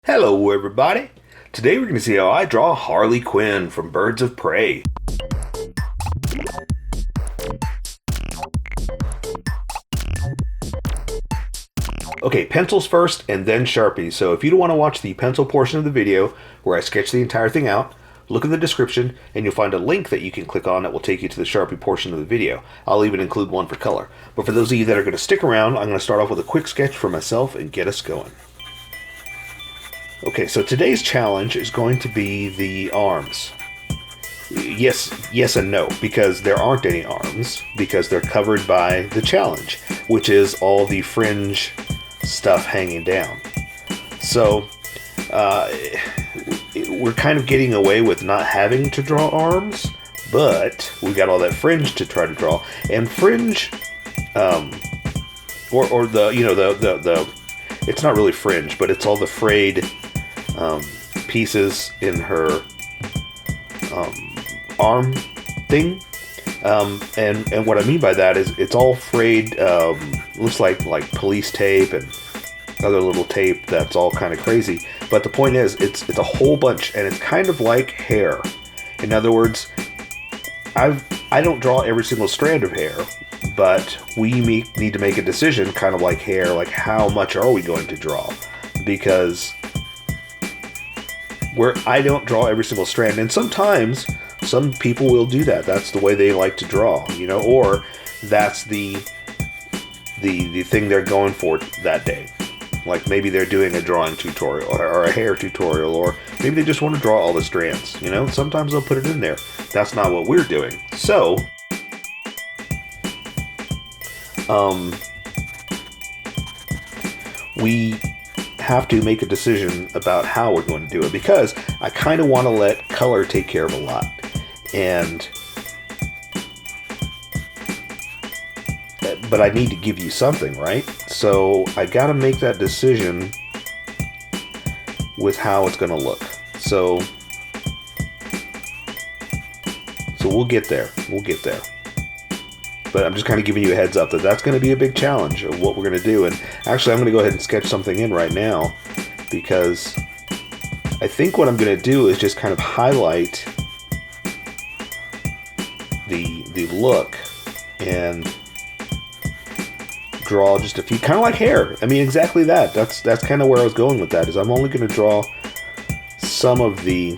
Hello everybody! Today we're going to see how I draw Harley Quinn from Birds of Prey. Okay, pencils first and then Sharpies. So if you don't want to watch the pencil portion of the video where I sketch the entire thing out, look in the description and you'll find a link that you can click on that will take you to the Sharpie portion of the video. I'll even include one for color. But for those of you that are going to stick around, I'm going to start off with a quick sketch for myself and get us going. Okay, so today's challenge is going to be the arms. Yes and no, because there aren't any arms, because they're covered by the challenge, which is all the fringe stuff hanging down. So, we're kind of getting away with not having to draw arms, but we've got all that fringe to try to draw. And fringe, or the it's not really fringe, but it's all the frayed pieces in her arm thing, and what I mean by that is it's all frayed. Looks like police tape and other little tape that's all kind of crazy. But the point is, it's a whole bunch, and it's kind of like hair. In other words, I don't draw every single strand of hair, but we need to make a decision, kind of like hair, like how much are we going to draw, because where I don't draw every single strand, and sometimes some people will do that. That's the way they like to draw, or that's the thing they're going for that day. Like maybe they're doing a drawing tutorial or a hair tutorial, or maybe they just want to draw all the strands. Sometimes they'll put it in there. That's not what we're doing. So, we have to make a decision about how we're going to do it, because I kind of want to let color take care of a lot, but I need to give you something, right? So I got to make that decision with how it's going to look. So we'll get there. But I'm just kind of giving you a heads up that that's going to be a big challenge of what we're going to do. And actually, I'm going to go ahead and sketch something in right now, because I think what I'm going to do is just kind of highlight the look and draw just a few, kind of like hair. I mean, exactly that. That's kind of where I was going with that, is I'm only going to draw some of the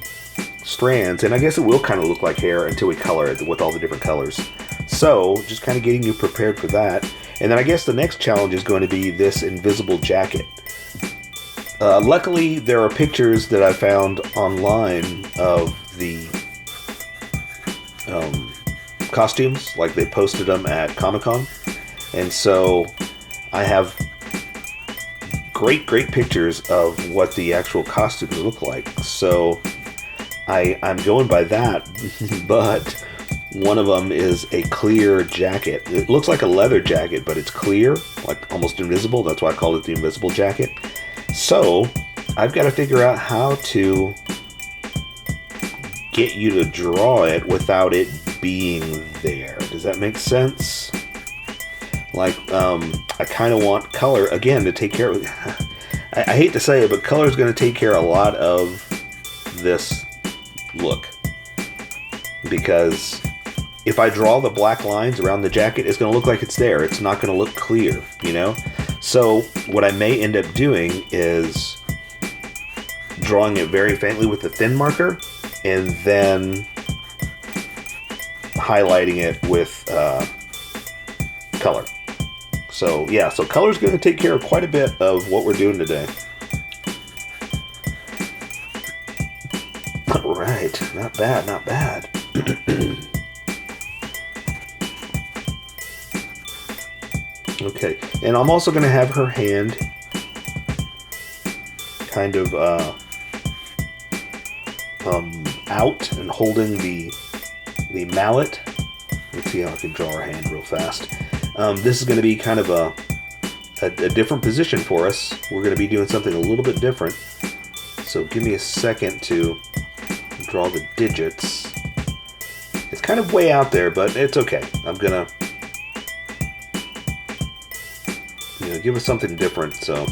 strands, and I guess it will kind of look like hair until we color it with all the different colors. So, just kind of getting you prepared for that. And then I guess the next challenge is going to be this invisible jacket. Luckily, there are pictures that I found online of the costumes, like they posted them at Comic-Con. And so, I have great pictures of what the actual costumes look like. So, I'm going by that, but one of them is a clear jacket. It looks like a leather jacket, but it's clear, like almost invisible. That's why I called it the invisible jacket. So, I've got to figure out how to get you to draw it without it being there. Does that make sense? Like, I kind of want color, again, to take care of... I hate to say it, but color is going to take care of a lot of this look. Because if I draw the black lines around the jacket, it's going to look like it's there. It's not going to look clear, So what I may end up doing is drawing it very faintly with the thin marker, and then highlighting it with color. So yeah, so color's going to take care of quite a bit of what we're doing today. All right, not bad. Okay, and I'm also going to have her hand kind of out and holding the mallet. Let's see how I can draw her hand real fast. This is going to be kind of a different position for us. We're going to be doing something a little bit different. So give me a second to draw the digits. It's kind of way out there, but it's okay. I'm going to give us something different. So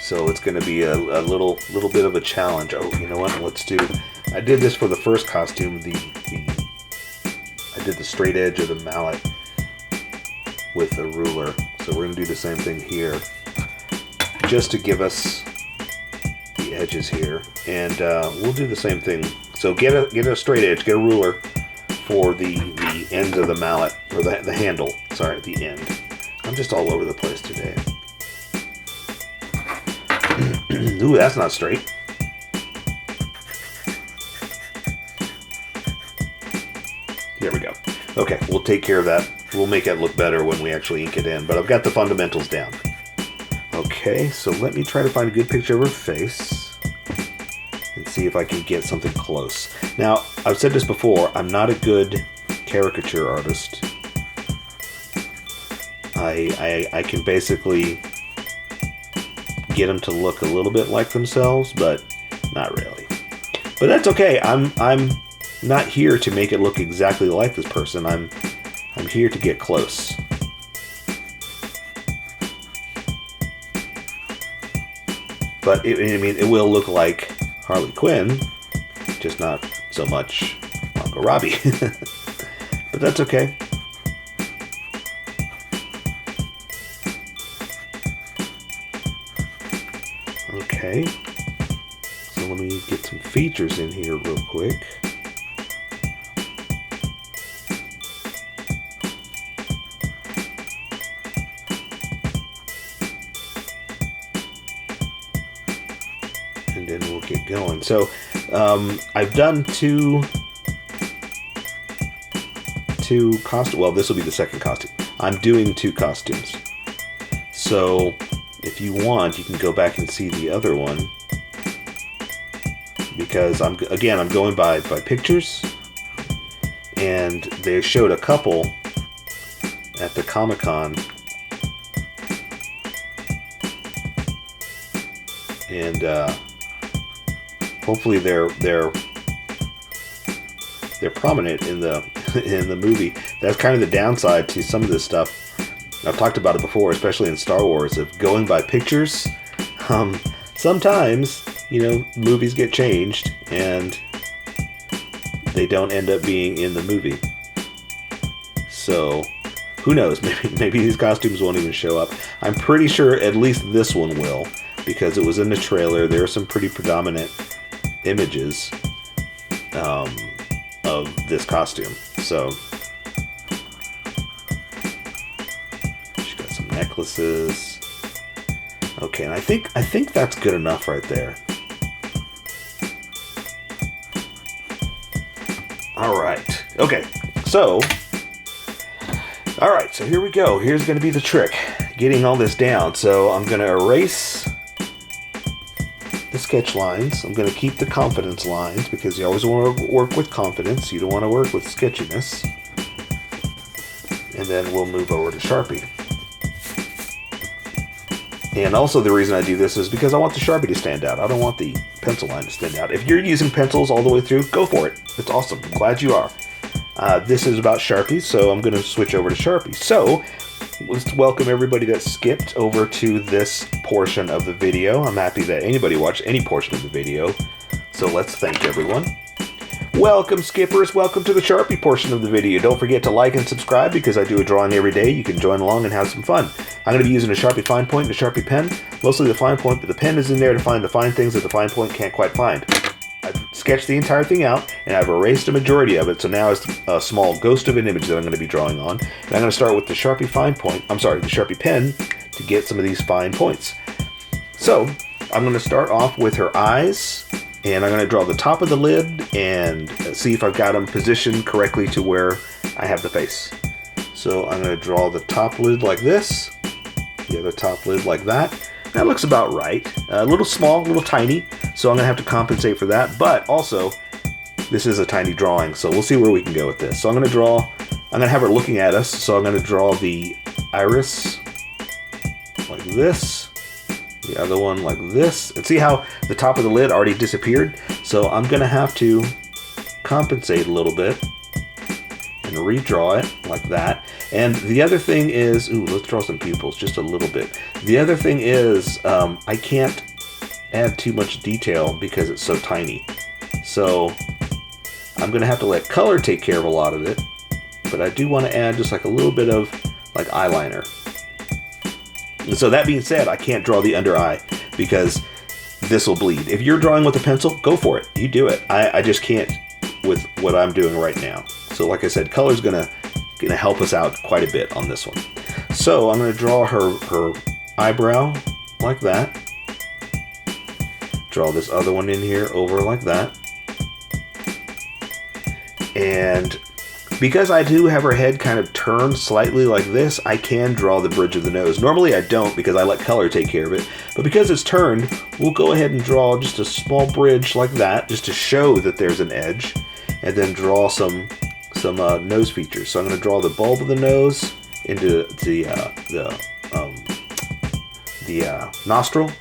So it's going to be a little bit of a challenge. Oh, you know what? Let's do. I did this for the first costume. I did the straight edge of the mallet with a ruler. So we're going to do the same thing here, just to give us the edges here, and we'll do the same thing. So get a straight edge, get a ruler for the ends of the mallet, or the handle. Sorry, the end. I'm just all over the place today. Ooh, that's not straight. There we go. Okay, we'll take care of that. We'll make it look better when we actually ink it in, but I've got the fundamentals down. Okay, so let me try to find a good picture of her face and see if I can get something close. Now, I've said this before, I'm not a good caricature artist. I can basically get them to look a little bit like themselves, but not really. But that's okay. I'm not here to make it look exactly like this person. I'm here to get close. But it will look like Harley Quinn, just not so much Margot Robbie. But that's okay. Okay, so let me get some features in here real quick. And then we'll get going. So I've done two costumes. Well, this will be the second costume. I'm doing 2 costumes. So if you want, you can go back and see the other one, because I'm going by pictures, and they showed a couple at the Comic-Con, and hopefully they're prominent in the movie. That's kind of the downside to some of this stuff. I've talked about it before, especially in Star Wars, of going by pictures. Sometimes, movies get changed and they don't end up being in the movie. So, who knows? Maybe these costumes won't even show up. I'm pretty sure at least this one will, because it was in the trailer. There are some pretty predominant images of this costume. So, necklaces. Okay, and I think that's good enough right there. All right. Okay. So, all right. So here we go. Here's going to be the trick, getting all this down. So I'm going to erase the sketch lines. I'm going to keep the confidence lines, because you always want to work with confidence. You don't want to work with sketchiness. And then we'll move over to Sharpie. And also the reason I do this is because I want the Sharpie to stand out. I don't want the pencil line to stand out. If you're using pencils all the way through, go for it. It's awesome. I'm glad you are. This is about Sharpies, so I'm going to switch over to Sharpie. So, let's welcome everybody that skipped over to this portion of the video. I'm happy that anybody watched any portion of the video. So let's thank everyone. Welcome, skippers. Welcome to the Sharpie portion of the video. Don't forget to like and subscribe, because I do a drawing every day. You can join along and have some fun. I'm going to be using a Sharpie fine point and a Sharpie pen. Mostly the fine point, but the pen is in there to find the fine things that the fine point can't quite find. I've sketched the entire thing out, and I've erased a majority of it, so now it's a small ghost of an image that I'm going to be drawing on. And I'm going to start with the Sharpie the Sharpie pen, to get some of these fine points. So, I'm going to start off with her eyes. And I'm going to draw the top of the lid and see if I've got them positioned correctly to where I have the face. So I'm going to draw the top lid like this, the other top lid like that. That looks about right. A little small, a little tiny, so I'm going to have to compensate for that. But also, this is a tiny drawing, so we'll see where we can go with this. So I'm going to have her looking at us, so I'm going to draw the iris like this. The other one like this. And see how the top of the lid already disappeared? So I'm going to have to compensate a little bit and redraw it like that. And the other thing is, ooh, let's draw some pupils just a little bit. The other thing is, I can't add too much detail because it's so tiny. So I'm gonna have to let color take care of a lot of it, but I do want to add just like a little bit of like eyeliner. And so that being said, I can't draw the under eye because this will bleed. If you're drawing with a pencil, go for it. You do it. I just can't with what I'm doing right now. So like I said, color's gonna help us out quite a bit on this one. So I'm gonna draw her eyebrow like that. Draw this other one in here over like that. And because I do have her head kind of turned slightly like this, I can draw the bridge of the nose. Normally I don't because I let color take care of it. But because it's turned, we'll go ahead and draw just a small bridge like that, just to show that there's an edge. And then draw some nose features. So I'm going to draw the bulb of the nose into the nostril.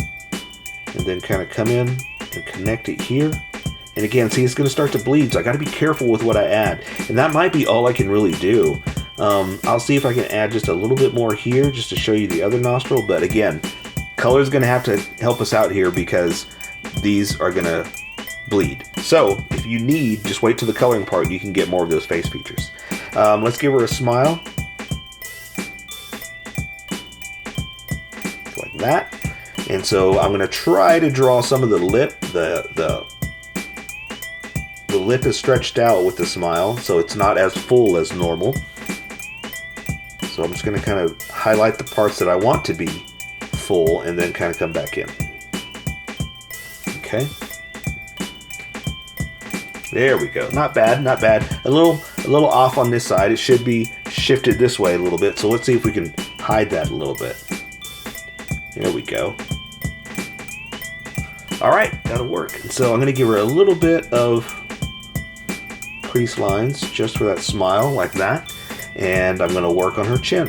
And then kind of come in and connect it here. And again, see, it's going to start to bleed, so I got to be careful with what I add. And that might be all I can really do. I'll see if I can add just a little bit more here, just to show you the other nostril. But again, color's going to have to help us out here because these are going to bleed. So if you need, just wait till the coloring part, you can get more of those face features. Let's give her a smile. Like that. And so I'm going to try to draw some of the lip. The lip is stretched out with the smile, so it's not as full as normal. So I'm just going to kind of highlight the parts that I want to be full and then kind of come back in. Okay. There we go. Not bad, not bad. A little off on this side. It should be shifted this way a little bit. So let's see if we can hide that a little bit. There we go. All right, that'll work. And so I'm going to give her a little bit of crease lines just for that smile, like that. And I'm going to work on her chin.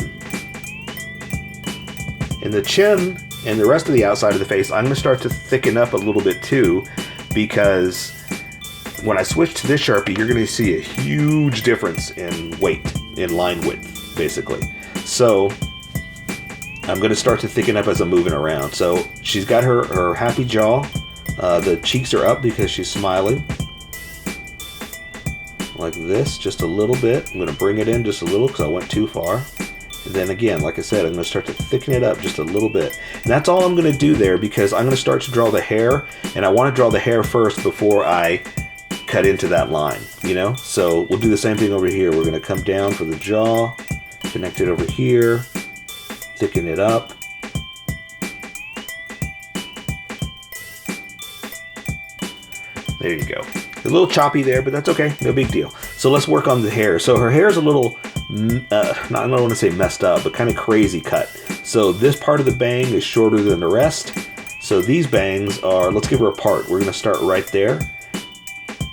And the chin and the rest of the outside of the face, I'm going to start to thicken up a little bit too, because when I switch to this Sharpie, you're going to see a huge difference in weight, in line width, basically. So I'm going to start to thicken up as I'm moving around. So she's got her happy jaw. The cheeks are up because she's smiling. Like this, just a little bit. I'm going to bring it in just a little because I went too far. And then again, like I said, I'm going to start to thicken it up just a little bit. And that's all I'm going to do there because I'm going to start to draw the hair. And I want to draw the hair first before I cut into that line, you know? So we'll do the same thing over here. We're going to come down for the jaw, connect it over here, thicken it up. There you go. A little choppy there, but that's okay. No big deal. So let's work on the hair. So her hair is a little, I don't want to say messed up, but kind of crazy cut. So this part of the bang is shorter than the rest. So these bangs are, let's give her a part. We're going to start right there.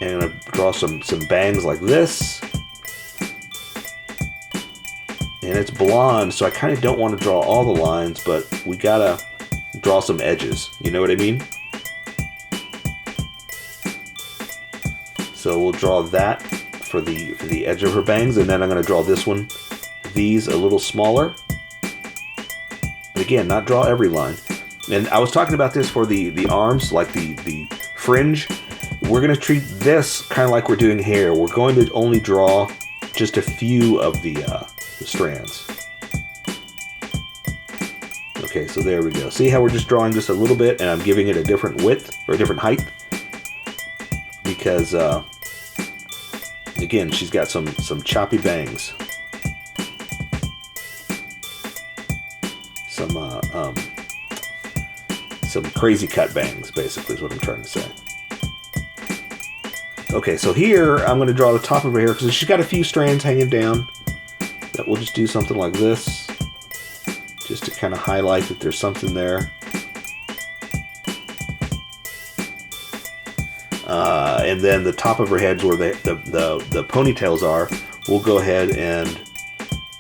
And I'm going to draw some bangs like this. And it's blonde, so I kind of don't want to draw all the lines, but we got to draw some edges. You know what I mean? So we'll draw that for the edge of her bangs, and then I'm going to draw this one, these a little smaller. And again, not draw every line. And I was talking about this for the arms, like the fringe. We're going to treat this kind of like we're doing hair. We're going to only draw just a few of the strands. Okay, so there we go. See how we're just drawing just a little bit, and I'm giving it a different width or a different height? Because again, she's got some choppy bangs, some crazy cut bangs, basically is what I'm trying to say. Okay, so here I'm going to draw the top of her hair because she's got a few strands hanging down. That we'll just do something like this, just to kind of highlight that there's something there. And then the top of her head's where the ponytails are. We'll go ahead and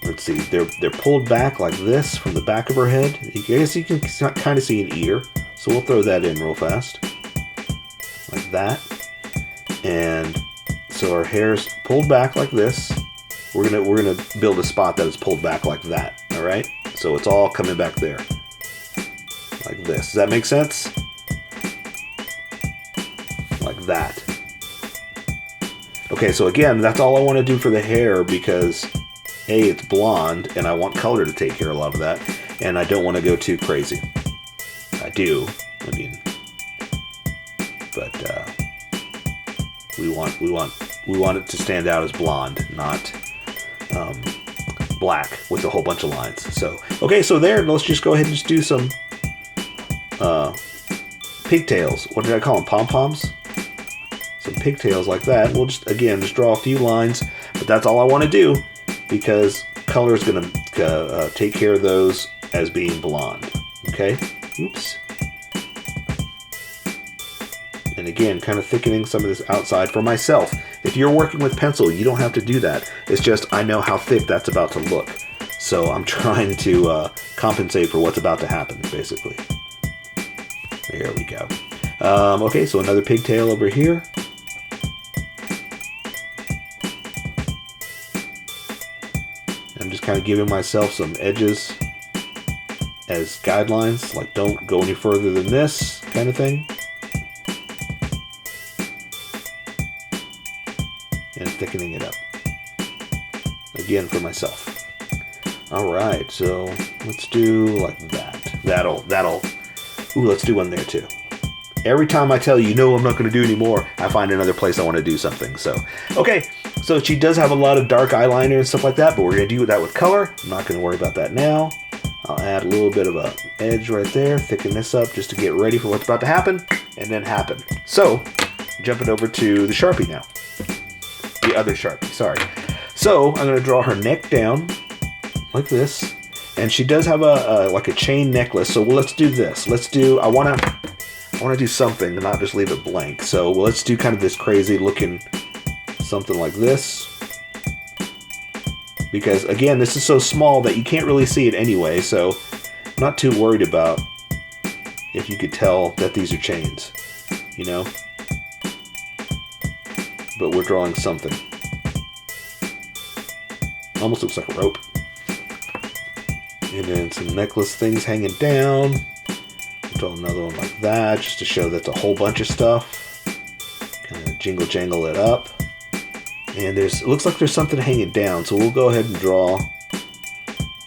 let's see. They're pulled back like this from the back of her head. I guess you can kind of see an ear, so we'll throw that in real fast, like that. And so her hair's pulled back like this, we're gonna build a spot that is pulled back like that. All right, so it's all coming back there, like this. Does that make sense? Like that. Okay, so again, that's all I want to do for the hair because A, it's blonde, and I want color to take care of a lot of that, and I don't want to go too crazy. I do, I mean, but we want it to stand out as blonde, not black with a whole bunch of lines. So okay, so there, let's just go ahead and just do some pigtails. What did I call them? Pom-poms? Some pigtails like that. We'll just, again, just draw a few lines, but that's all I want to do because color is going to take care of those as being blonde. Okay? Oops. And again, kind of thickening some of this outside for myself. If you're working with pencil, you don't have to do that. It's just I know how thick that's about to look. So I'm trying to compensate for what's about to happen, basically. There we go. Okay, so another pigtail over here. I'm just kind of giving myself some edges as guidelines, like don't go any further than this kind of thing. And thickening it up. Again, for myself. Alright, so let's do like that. That'll, ooh, let's do one there too. Every time I tell you, no, I'm not going to do any more, I find another place I want to do something. So, okay, so she does have a lot of dark eyeliner and stuff like that, but we're going to do that with color. I'm not going to worry about that now. I'll add a little bit of an edge right there, thicken this up just to get ready for what's about to happen, and then happen. So, jumping over to the Sharpie now. The other Sharpie, sorry. So, I'm going to draw her neck down like this, and she does have a like a chain necklace. So let's do this. Let's do. I want to do something and not just leave it blank. So let's do kind of this crazy looking something like this. Because again, this is so small that you can't really see it anyway. So I'm not too worried about if you could tell that these are chains, you know. But we're drawing something. Almost looks like a rope. And then some necklace things hanging down. Draw another one like that, just to show that's a whole bunch of stuff. Kind of jingle jangle it up. And it looks like there's something hanging down, so we'll go ahead and draw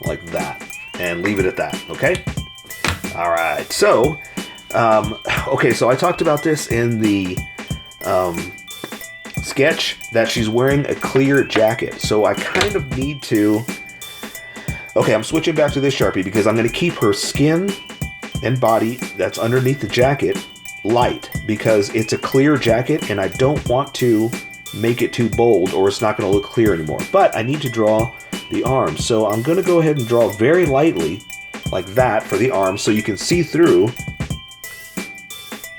like that. And leave it at that, okay? Alright, so, okay, so I talked about this in the sketch, that she's wearing a clear jacket. So I kind of need to... Okay, I'm switching back to this Sharpie because I'm going to keep her skin and body that's underneath the jacket light because it's a clear jacket and I don't want to make it too bold or it's not going to look clear anymore. But I need to draw the arms. So I'm going to go ahead and draw very lightly like that for the arms so you can see through.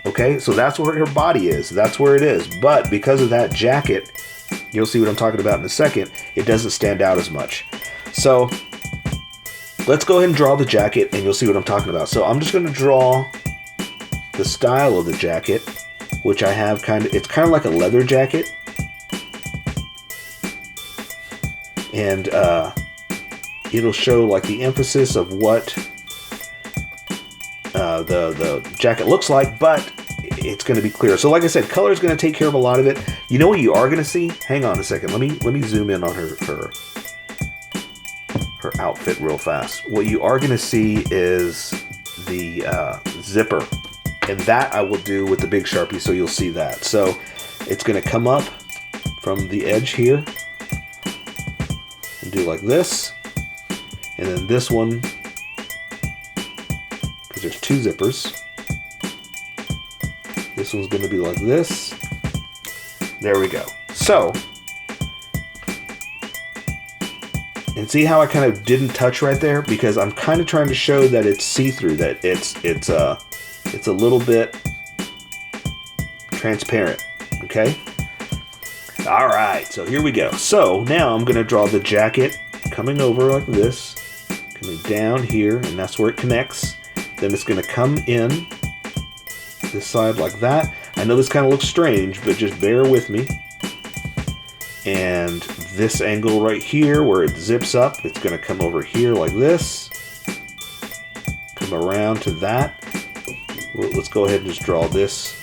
Okay, so that's where her body is. That's where it is. But because of that jacket, you'll see what I'm talking about in a second, it doesn't stand out as much. So let's go ahead and draw the jacket and you'll see what I'm talking about. So I'm just going to draw the style of the jacket, which I have it's kind of like a leather jacket. And it'll show like the emphasis of what the jacket looks like, but it's going to be clear. So like I said, color is going to take care of a lot of it. You know what you are going to see? Hang on a second. Let me zoom in on her outfit real fast. What you are going to see is the zipper, and that I will do with the big Sharpie, so you'll see that. So it's going to come up from the edge here and do like this, and then this one, because there's two zippers, this one's going to be like this. There we go. So, and see how I kind of didn't touch right there? Because I'm kind of trying to show that it's see-through, that it's a little bit transparent, okay? All right, so here we go. So now I'm going to draw the jacket coming over like this, coming down here, and that's where it connects. Then it's going to come in this side like that. I know this kind of looks strange, but just bear with me. And this angle right here where it zips up. It's going to come over here like this. Come around to that. Let's go ahead and just draw this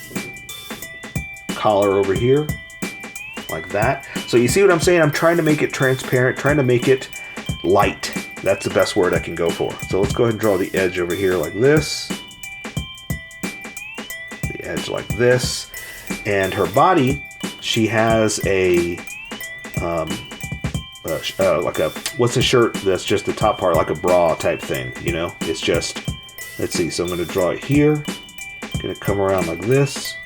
collar over here like that. So you see what I'm saying? I'm trying to make it transparent, trying to make it light. That's the best word I can go for. So let's go ahead and draw the edge over here like this. The edge like this. And her body, she has a like a, what's a shirt that's just the top part, like a bra type thing, you know? It's just, let's see, so I'm going to draw it here. Going to come around like this.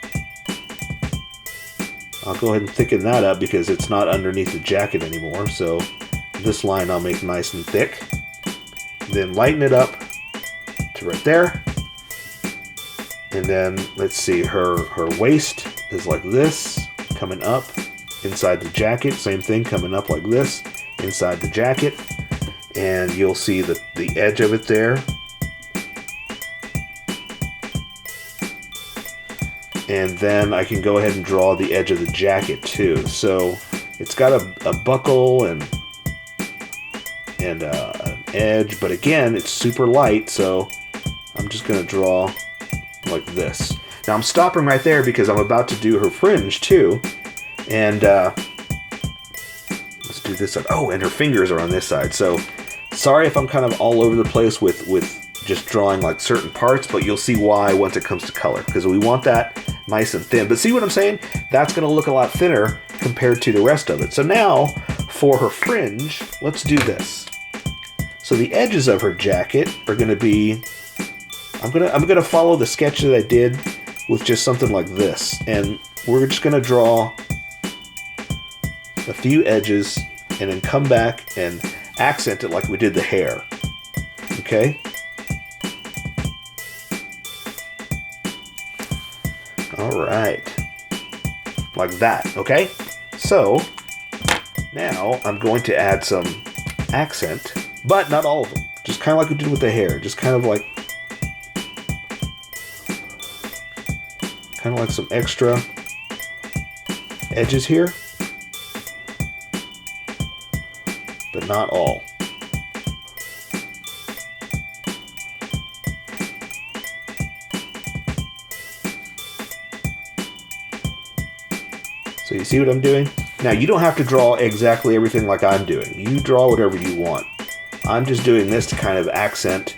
I'll go ahead and thicken that up because it's not underneath the jacket anymore. So this line I'll make nice and thick. Then lighten it up to right there. And then let's see, her waist is like this, coming up inside the jacket. Same thing, coming up like this inside the jacket. And you'll see the edge of it there. And then I can go ahead and draw the edge of the jacket too. So it's got a buckle and an edge, but again, it's super light, so I'm just going to draw like this. Now I'm stopping right there because I'm about to do her fringe too. And let's do this side. Oh, and her fingers are on this side. So sorry if I'm kind of all over the place with just drawing like certain parts, but you'll see why once it comes to color, because we want that nice and thin. But see what I'm saying? That's going to look a lot thinner compared to the rest of it. So now for her fringe, let's do this. So the edges of her jacket are going to be, I'm going to follow the sketch that I did with just something like this. And we're just going to draw a few edges and then come back and accent it like we did the hair. Okay? All right, like that, okay? So now I'm going to add some accent, but not all of them. Just kind of like we did with the hair. Just kind of like some extra edges here, but not all. So you see what I'm doing? Now you don't have to draw exactly everything like I'm doing. You draw whatever you want. I'm just doing this to kind of accent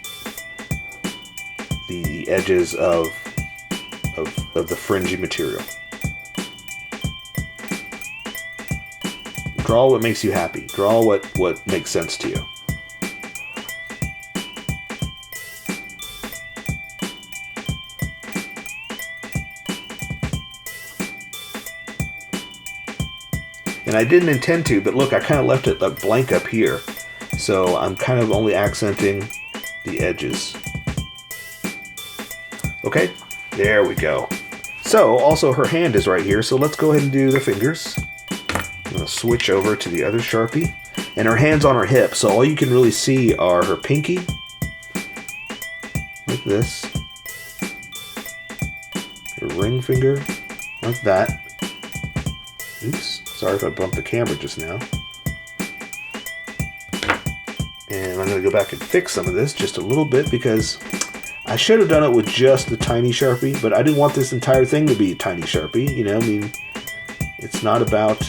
the edges of the fringy material. Draw what makes you happy. Draw what makes sense to you. And I didn't intend to, but look, I kind of left it like blank up here. So I'm kind of only accenting the edges. Okay, there we go. So also her hand is right here, so let's go ahead and do the fingers. I'm going to switch over to the other Sharpie. And her hand's on her hip, so all you can really see are her pinky, like this. Her ring finger, like that. Oops, sorry if I bumped the camera just now. And I'm going to go back and fix some of this just a little bit because I should have done it with just the tiny Sharpie, but I didn't want this entire thing to be a tiny Sharpie, you know, I mean, it's not about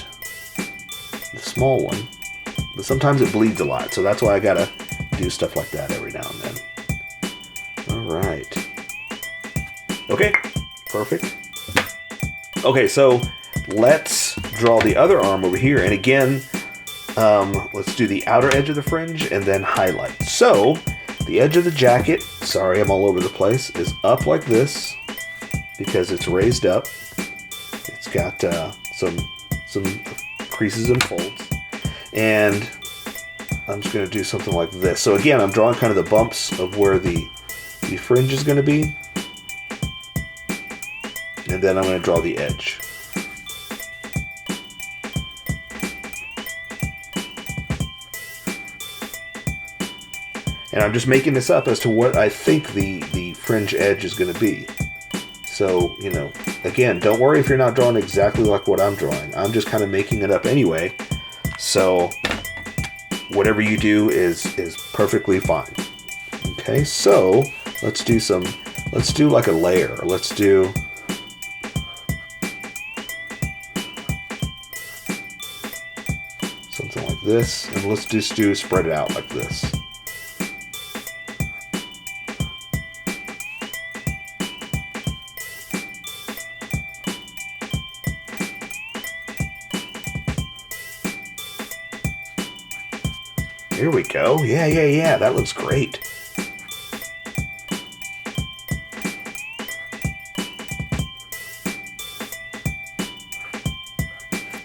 the small one, but sometimes it bleeds a lot, so that's why I gotta do stuff like that every now and then. Alright. Okay, perfect. Okay, so let's draw the other arm over here, and again, let's do the outer edge of the fringe and then highlight. So, the edge of the jacket, sorry I'm all over the place, is up like this because it's raised up. It's got some creases and folds. And I'm just going to do something like this. So again, I'm drawing kind of the bumps of where the fringe is going to be. And then I'm going to draw the edge. And I'm just making this up as to what I think the fringe edge is going to be. So, you know, again, don't worry if you're not drawing exactly like what I'm drawing. I'm just kind of making it up anyway. So whatever you do is perfectly fine. Okay, so let's do like a layer. Let's do something like this, and let's just spread it out like this. Here we go. Yeah. That looks great.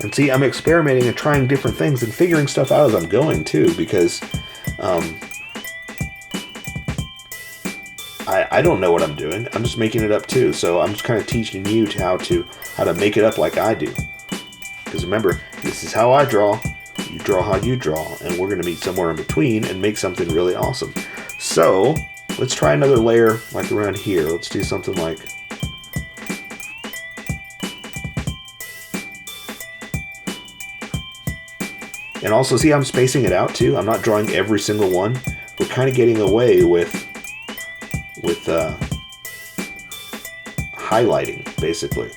And see, I'm experimenting and trying different things and figuring stuff out as I'm going too, because I don't know what I'm doing. I'm just making it up too. So I'm just kind of teaching you how to make it up like I do. Because remember, this is how I draw. You draw how you draw, and we're going to meet somewhere in between and make something really awesome. So let's try another layer like around here. Let's do something like, and also see, I'm spacing it out too. I'm not drawing every single one. We're kind of getting away with highlighting, basically.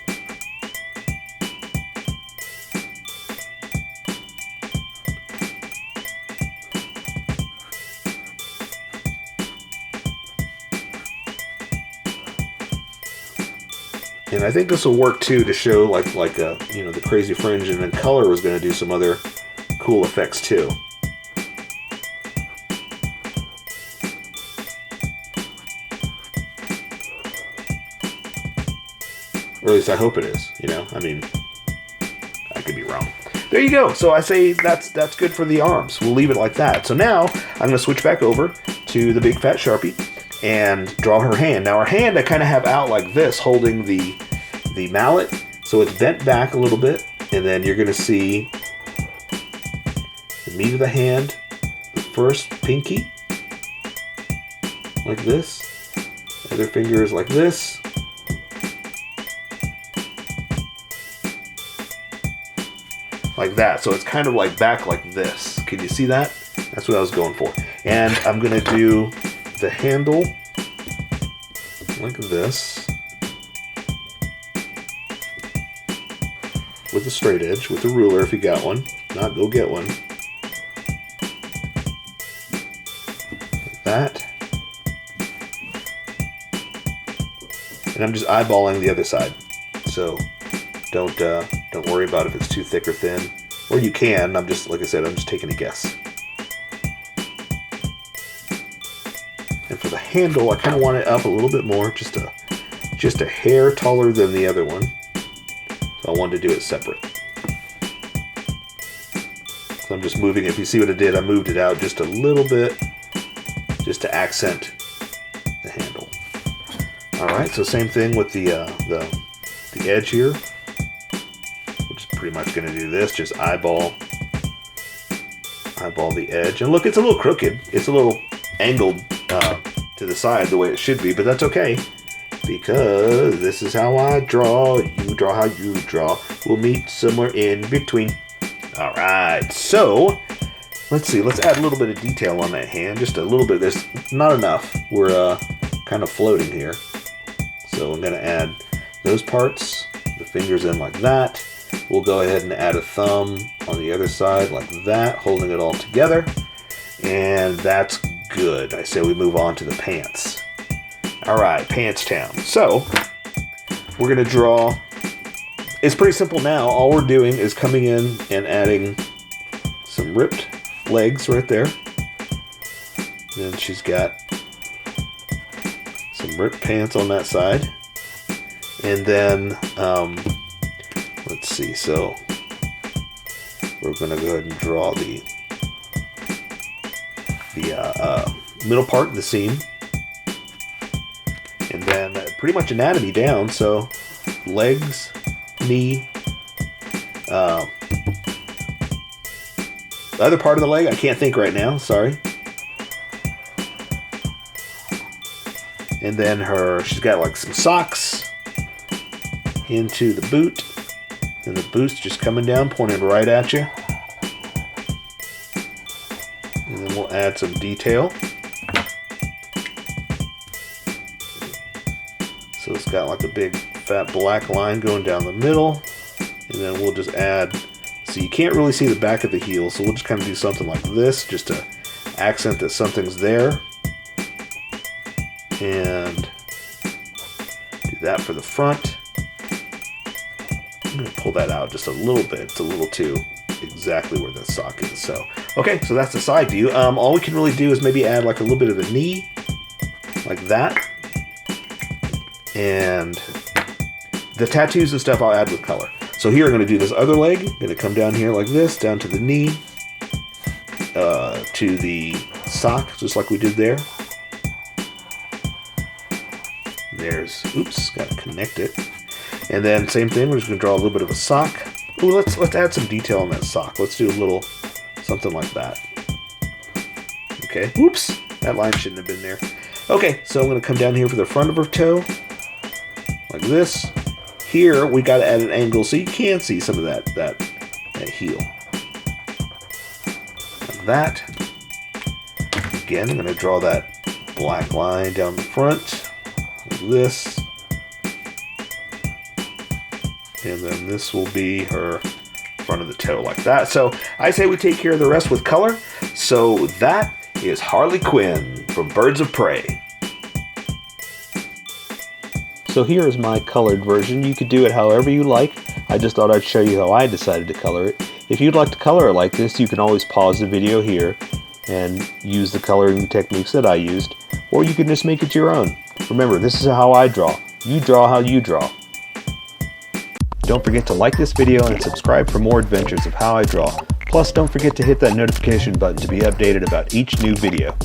And I think this will work too to show like the crazy fringe, and then color was going to do some other cool effects too. Or at least I hope it is, I mean, I could be wrong. There you go. So I say that's good for the arms. We'll leave it like that. So now I'm going to switch back over to the big fat Sharpie and draw her hand. Now her hand I kind of have out like this, holding the mallet, so it's bent back a little bit, and then you're going to see the meat of the hand, the first pinky, like this, other finger is like this, like that. So it's kind of like back like this. Can you see that? That's what I was going for. And I'm going to do the handle like this, with a straight edge, with a ruler if you got one. Not, go get one. Like that. And I'm just eyeballing the other side. So don't worry about if it's too thick or thin. Or you can. I'm just, like I said, I'm just taking a guess. And for the handle, I kind of want it up a little bit more, just a hair taller than the other one. So I wanted to do it separate. So I'm just moving it. If you see what I did, I moved it out just a little bit, just to accent the handle. All right, so same thing with the edge here. We're just pretty much going to do this. Just eyeball the edge, and look, it's a little crooked. It's a little angled to the side the way it should be, but that's okay. Because this is how I draw, you draw how you draw. We'll meet somewhere in between. All right, so let's see. Let's add a little bit of detail on that hand. Just a little bit. There's not enough. We're kind of floating here. So I'm going to add those parts, the fingers in like that. We'll go ahead and add a thumb on the other side like that, holding it all together. And that's good. I say we move on to the pants. All right, Pants Town. So we're going to draw. It's pretty simple now. All we're doing is coming in and adding some ripped legs right there. Then she's got some ripped pants on that side. And then, let's see. So we're going to go ahead and draw the middle part of the seam. And then pretty much anatomy down, so legs, knee, the other part of the leg, I can't think right now, sorry. And then she's got like some socks into the boot, and the boot's just coming down, pointing right at you. add some detail. So it's got like a big fat black line going down the middle. And then we'll just add, so you can't really see the back of the heel, so we'll just kind of do something like this just to accent that something's there. And do that for the front. I'm going to pull that out just a little bit. It's a little too exactly where the sock is. So, okay, so that's the side view. All we can really do is maybe add like a little bit of a knee, like that. And the tattoos and stuff I'll add with color. So here I'm going to do this other leg. I'm going to come down here like this, down to the knee, to the sock, just like we did there. There's, oops, got to connect it. And then same thing, we're just going to draw a little bit of a sock. Ooh, let's add some detail on that sock. Let's do a little something like that. Okay, oops, that line shouldn't have been there. Okay, so I'm going to come down here for the front of her toe, like this. Here, we got to add an angle so you can see some of that heel. Like that. Again, I'm going to draw that black line down the front, like this. And then this will be her front of the toe, like that. So I say we take care of the rest with color. So that is Harley Quinn from Birds of Prey. So here is my colored version. You could do it however you like. I just thought I'd show you how I decided to color it. If you'd like to color it like this, you can always pause the video here and use the coloring techniques that I used, or you can just make it your own. Remember, this is how I draw. You draw how you draw. Don't forget to like this video and subscribe for more adventures of how I draw. Plus, don't forget to hit that notification button to be updated about each new video.